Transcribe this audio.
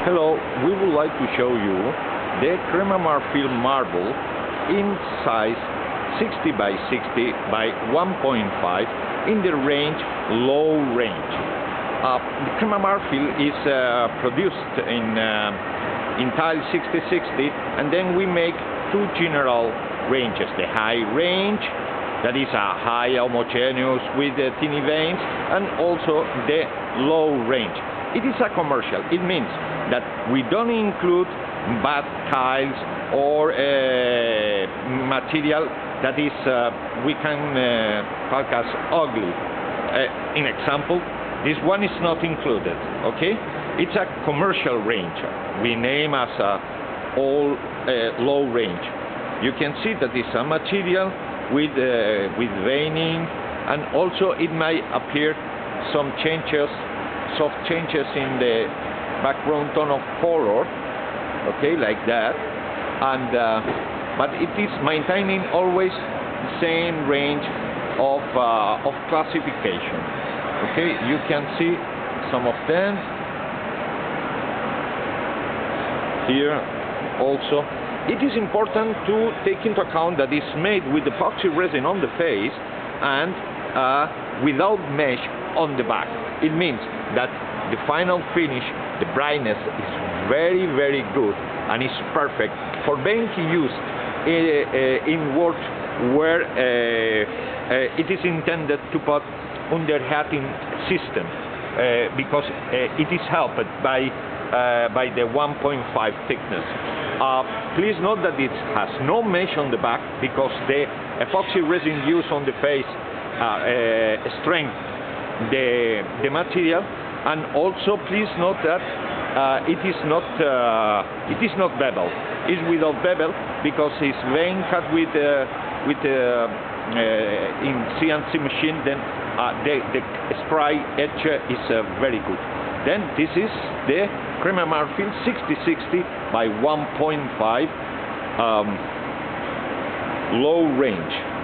Hello, we would like to show you the Crema Marfil marble in size 60 by 60 by 1.5 in the range low range. The Crema Marfil is produced in tile 60-60, and then we make two general ranges: the high range, that is a high homogeneous with tiny veins, and also the low range. It is a commercial. It means that we don't include bad tiles or material that is we can talk as ugly. In example, this one is not included. Okay, it's a commercial range. We name as all low range. You can see that it's a material with veining, and also it might appear some changes, soft changes in the background tone of color, okay, like that, and but it is maintaining always the same range of classification. Okay, you can see some of them here also. It is important to take into account that it's made with epoxy resin on the face and without mesh on the back. It means that the final finish, the brightness, is very, very good and is perfect for being used in work where it is intended to put underheating system because it is helped by the 1.5 thickness. Please note that it has no mesh on the back because the epoxy resin used on the face strengthens the material, and also please note that it is not beveled. It's without bevel because it's vein cut with in CNC machine. Then the spray edge is very good. Then this is the Crema Marfil 60-60 by 1.5 low range.